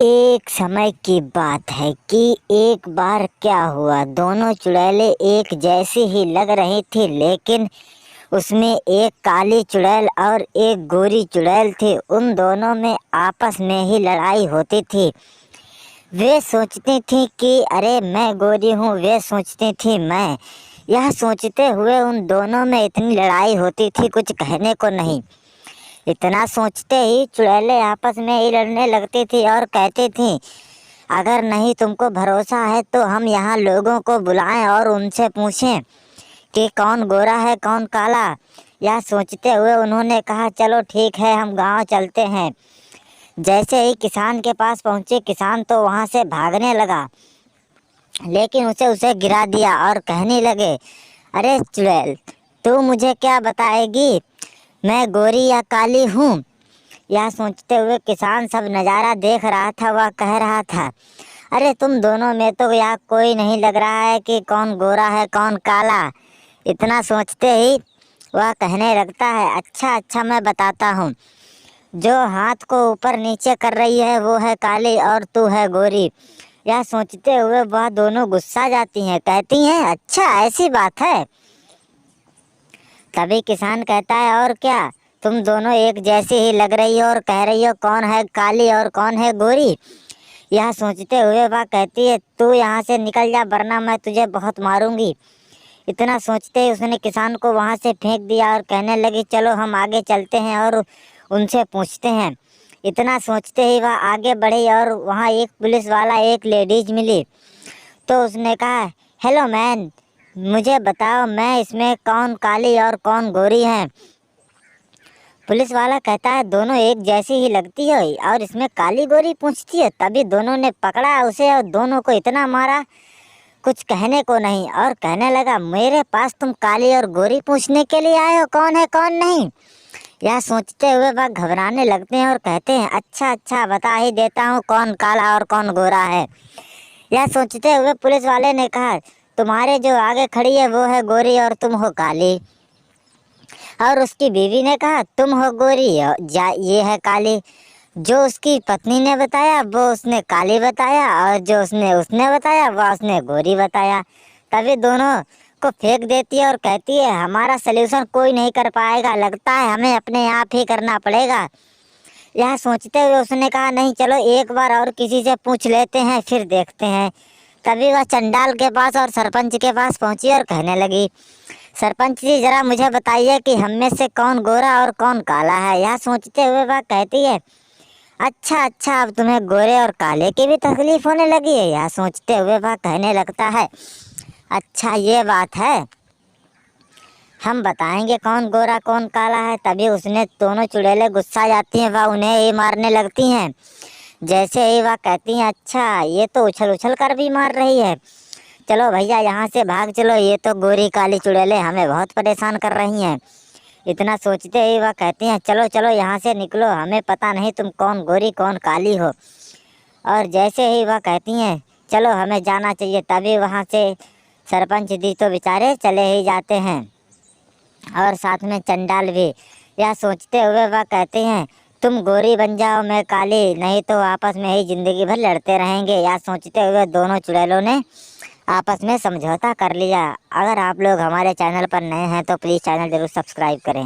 एक समय की बात है कि एक बार क्या हुआ, दोनों चुड़ैलें एक जैसी ही लग रही थी, लेकिन उसमें एक काली चुड़ैल और एक गोरी चुड़ैल थी। उन दोनों में आपस में ही लड़ाई होती थी। वे सोचती थी कि अरे मैं गोरी हूँ, वे सोचती थी मैं। यह सोचते हुए उन दोनों में इतनी लड़ाई होती थी, कुछ कहने को नहीं। इतना सोचते ही चुड़ैलें आपस में ही लड़ने लगती थी और कहती थी, अगर नहीं तुमको भरोसा है तो हम यहाँ लोगों को बुलाएं और उनसे पूछें कि कौन गोरा है कौन काला। यह सोचते हुए उन्होंने कहा, चलो ठीक है, हम गांव चलते हैं। जैसे ही किसान के पास पहुँचे, किसान तो वहाँ से भागने लगा, लेकिन उसे उसे गिरा दिया और कहने लगे, अरे चुड़ैल, तू मुझे क्या बताएगी, मैं गोरी या काली हूँ। यह सोचते हुए किसान सब नज़ारा देख रहा था। वह कह रहा था, अरे तुम दोनों में तो यहाँ कोई नहीं लग रहा है कि कौन गोरा है कौन काला। इतना सोचते ही वह कहने लगता है, अच्छा अच्छा मैं बताता हूँ। जो हाथ को ऊपर नीचे कर रही है वो है काली और तू है गोरी। यह सोचते हुए वह दोनों गुस्सा जाती हैं, कहती हैं, अच्छा ऐसी बात है। तभी किसान कहता है, और क्या, तुम दोनों एक जैसी ही लग रही हो और कह रही हो कौन है काली और कौन है गोरी। यह सोचते हुए वह कहती है, तू यहाँ से निकल जा वरना मैं तुझे बहुत मारूंगी। इतना सोचते ही उसने किसान को वहाँ से फेंक दिया और कहने लगी, चलो हम आगे चलते हैं और उनसे पूछते हैं। इतना सोचते ही वह आगे बढ़ी और वहाँ एक पुलिस वाला एक लेडीज मिली। तो उसने कहा, हेलो मैन, मुझे बताओ मैं इसमें कौन काली और कौन गोरी है। पुलिस वाला कहता है, दोनों एक जैसी ही लगती है और इसमें काली गोरी पूछती है। तभी दोनों ने पकड़ा उसे और दोनों को इतना मारा, कुछ कहने को नहीं। और कहने लगा, मेरे पास तुम काली और गोरी पूछने के लिए आए हो, कौन है कौन नहीं। यह सोचते हुए वह घबराने लगते हैं और कहते हैं, अच्छा अच्छा बता ही देता हूँ कौन काला और कौन गोरा है। यह सोचते हुए पुलिस वाले ने कहा, तुम्हारे जो आगे खड़ी है वो है गोरी और तुम हो काली। और उसकी बीवी ने कहा, तुम हो गोरी और ये है काली। जो उसकी पत्नी ने बताया वो उसने काली बताया और जो उसने उसने बताया वह उसने गोरी बताया। तभी दोनों को फेंक देती है और कहती है, हमारा सलूशन कोई नहीं कर पाएगा, लगता है हमें अपने आप ही करना पड़ेगा। यह सोचते हुए उसने कहा, नहीं चलो एक बार और किसी से पूछ लेते हैं फिर देखते हैं। तभी वह चंडाल के पास और सरपंच के पास पहुंची और कहने लगी, सरपंच जी जरा मुझे बताइए कि हम में से कौन गोरा और कौन काला है। यह सोचते हुए वह कहती है, अच्छा अच्छा अब तुम्हें गोरे और काले की भी तकलीफ होने लगी है। यह सोचते हुए वह कहने लगता है, अच्छा ये बात है, हम बताएंगे कौन गोरा कौन काला है। तभी उसने दोनों चुड़ैलें गुस्सा जाती हैं, वह उन्हें ही मारने लगती हैं। जैसे ही वह कहती हैं, अच्छा ये तो उछल उछल कर भी मार रही है, चलो भैया यहाँ से भाग चलो, ये तो गोरी काली चुड़ैलें हमें बहुत परेशान कर रही हैं। इतना सोचते ही वह कहती हैं, चलो चलो यहाँ से निकलो, हमें पता नहीं तुम कौन गोरी कौन काली हो। और जैसे ही वह कहती हैं, चलो हमें जाना चाहिए, तभी वहाँ से सरपंच जी तो बेचारे चले ही जाते हैं और साथ में चंडाल भी। यह सोचते हुए वह कहते हैं, तुम गोरी बन जाओ मैं काली, नहीं तो आपस में ही ज़िंदगी भर लड़ते रहेंगे। यह सोचते हुए दोनों चुड़ैलों ने आपस में समझौता कर लिया। अगर आप लोग हमारे चैनल पर नए हैं तो प्लीज़ चैनल ज़रूर सब्सक्राइब करें।